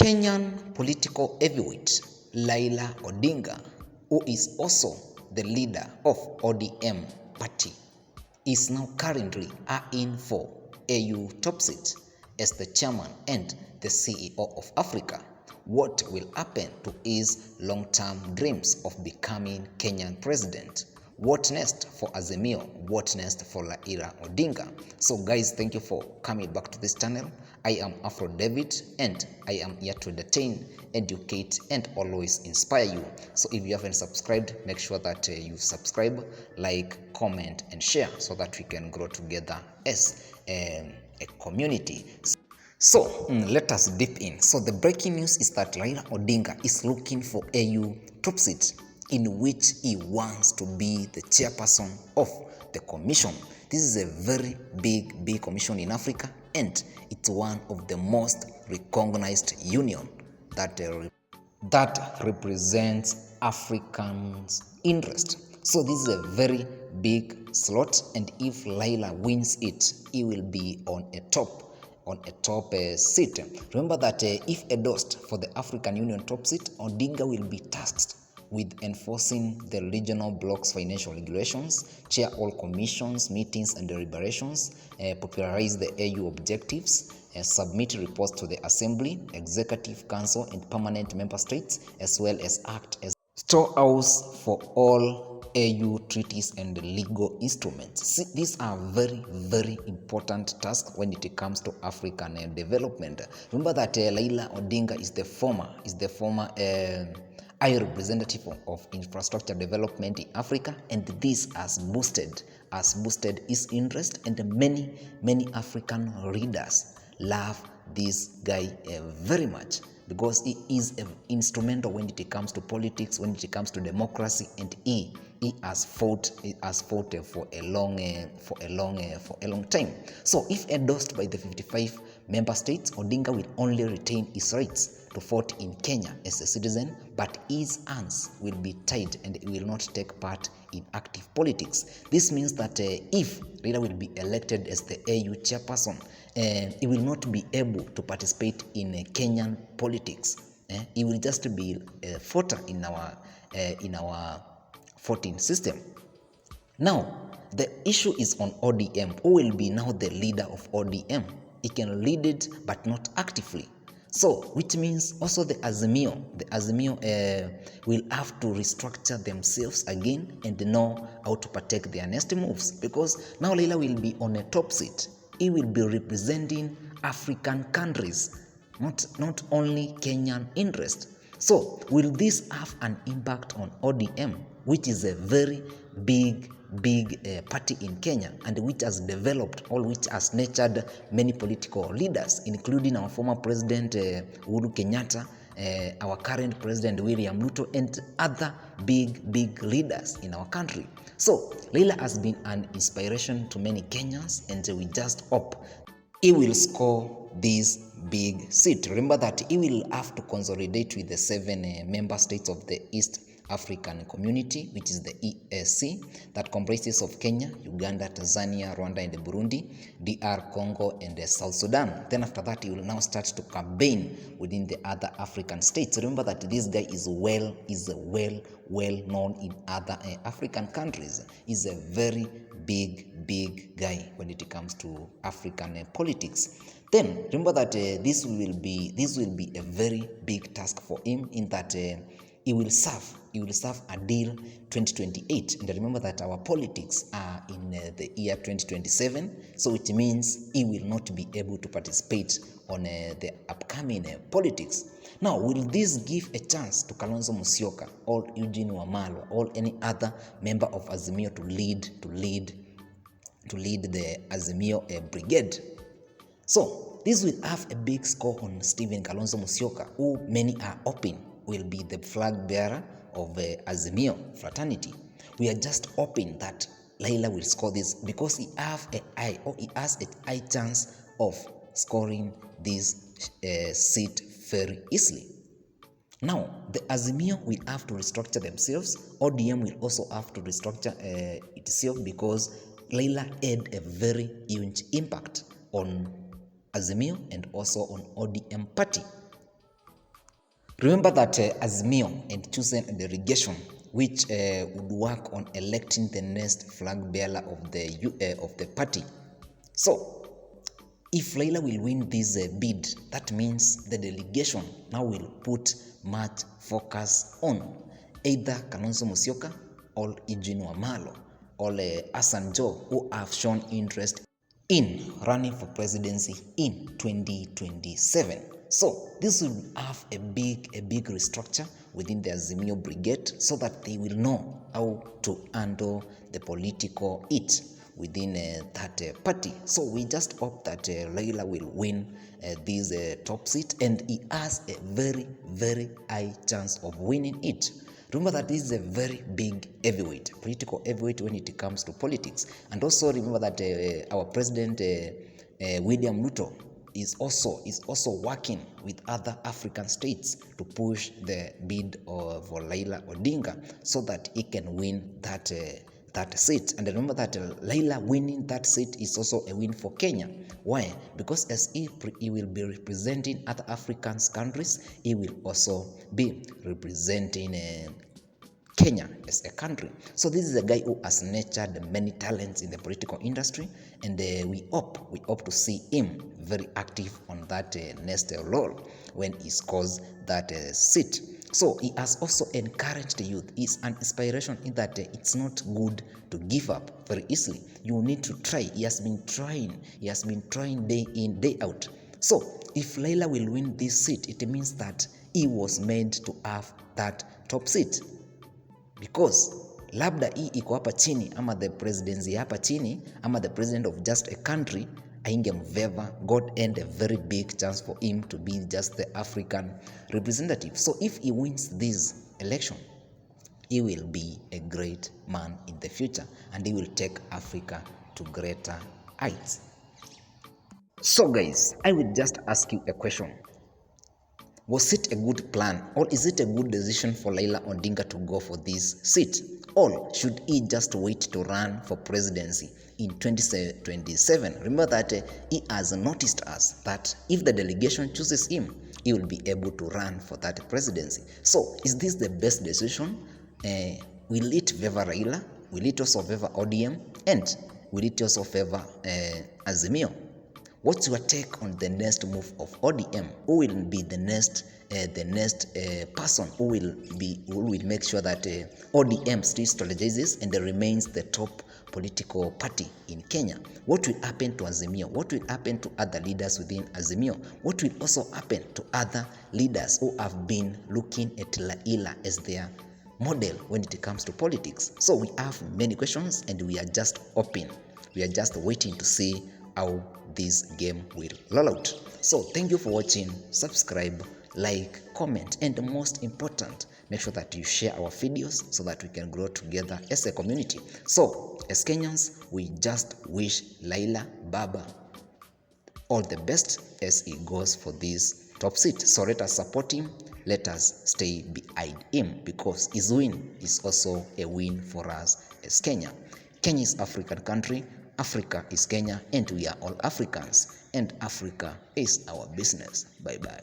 Kenyan political heavyweight Raila Odinga, who is also the leader of ODM party, is now currently eyeing for AU top seat as the chairman and the CEO of Africa. What will happen to his long-term dreams of becoming Kenyan president? What next for Azimio? What next for Raila Odinga? So guys, thank you for coming back to this channel. I am Afro David and I am here to entertain, educate and always inspire you. So if you haven't subscribed, make sure that you subscribe, like, comment and share so that we can grow together as a community. So let us dip in. So the breaking news is that Raila Odinga is looking for AU top seat in which he wants to be the chairperson of the commission. This is a very big commission in Africa, and it's one of the most recognized union that represents Africans' interest. So this is a very big slot, and if Raila wins it, he will be on a top seat. Remember that if endorsed for the African Union top seat, Odinga will be tasked with enforcing the regional bloc's financial regulations, chair all commissions, meetings and deliberations, popularize the AU objectives, submit reports to the Assembly, Executive Council and permanent member states, as well as act as storehouse for all AU treaties and legal instruments. See, these are very important tasks when it comes to African development. Remember that Raila Odinga is the former high representative of infrastructure development in Africa, and this has boosted his interest, and many African readers love this guy very much, because he is instrumental when it comes to politics, when it comes to democracy, and he has fought for a long time. So if endorsed by the 55 member states, Odinga will only retain his rights to vote in Kenya as a citizen, but his hands will be tied and he will not take part in active politics. This means that if Raila will be elected as the AU chairperson, he will not be able to participate in Kenyan politics. He will just be a voter in our voting system. Now, the issue is on ODM. Who will be now the leader of ODM? He can lead it, but not actively. So, which means also the Azimio will have to restructure themselves again and know how to protect their next moves, because now Raila will be on a top seat. He will be representing African countries, not only Kenyan interest. So, will this have an impact on ODM, which is a very big party in Kenya, and which has developed, or which has nurtured many political leaders, including our former president Uhuru Kenyatta, our current president William Ruto, and other big leaders in our country. So Raila has been an inspiration to many Kenyans, and we just hope he will score this big seat. Remember that he will have to consolidate with the 7 member states of the East African Community, which is the EAC, that comprises of Kenya, Uganda, Tanzania, Rwanda and Burundi, DR Congo and South Sudan. Then after that, he will now start to campaign within the other African states. Remember that this guy is well known in other African countries. He's a very big guy when it comes to African politics. Then remember that this will be a very big task for him, in that he will serve until 2028. And remember that our politics are in the year 2027, so it means he will not be able to participate on the upcoming politics. Now, will this give a chance to Kalonzo Musyoka or Eugene Wamalwa or any other member of Azimio to lead the Azimio brigade? So this will have a big score on Stephen Kalonzo Musyoka, who many are hoping will be the flag bearer of Azimio fraternity. We are just hoping that Raila will score this, because he has a high chance of scoring this seat very easily. Now, the Azimio will have to restructure themselves. ODM will also have to restructure itself, because Raila had a very huge impact on Azimio and also on ODM party. Remember that Azimio and chosen a delegation which would work on electing the next flag bearer of the party. So, if Raila will win this bid, that means the delegation now will put much focus on either Kalonzo Musyoka or Eugene Wamalwa or Hassan Joho, who have shown interest in running for presidency in 2027. So this will have a big restructure within the Azimio brigade so that they will know how to handle the political heat within that party. So we just hope that Raila will win this top seat, and he has a very high chance of winning it. Remember that this is a very big heavyweight, political heavyweight when it comes to politics. And also remember that our president William Ruto is also working with other African states to push the bid for Raila Odinga so that he can win that seat. And remember that Raila winning that seat is also a win for Kenya. Why? Because as he will be representing other African countries, he will also be representing Kenya as a country. So this is a guy who has nurtured many talents in the political industry, and we hope to see him very active on that next role when he scores that seat. So he has also encouraged the youth. He's an inspiration in that it's not good to give up very easily. You need to try. He has been trying day in, day out. So if Raila will win this seat, it means that he was meant to have that top seat, because labda hii iko hapa chini, ama the presidency hapa chini, ama the president of just a country aingemveva. God and a very big chance for him to be just the African representative. So if he wins this election, he will be a great man in the future, and he will take Africa to greater heights. So guys, I will just ask you a question. Was it a good plan, or is it a good decision for Raila Odinga to go for this seat? Or should he just wait to run for presidency in 2027? Remember that he has noticed us that if the delegation chooses him, he will be able to run for that presidency. So is this the best decision? Will it favor Raila? Will it also favor ODM? And will it also favor Azimio? What's your take on the next move of ODM? Who will be the next person who will make sure that ODM still strategizes and remains the top political party in Kenya? What will happen to Azimio? What will happen to other leaders within Azimio? What will also happen to other leaders who have been looking at Raila as their model when it comes to politics? So we have many questions, and we are just hoping, we are just waiting to see how this game will roll out. So thank you for watching. Subscribe, like, comment, and most important, make sure that you share our videos so that we can grow together as a community. So as Kenyans, we just wish Raila Baba all the best as he goes for this top seat. So let us support him, let us stay behind him, because his win is also a win for us as Kenya. Kenya is African country, Africa is Kenya, and we are all Africans, and Africa is our business. Bye bye.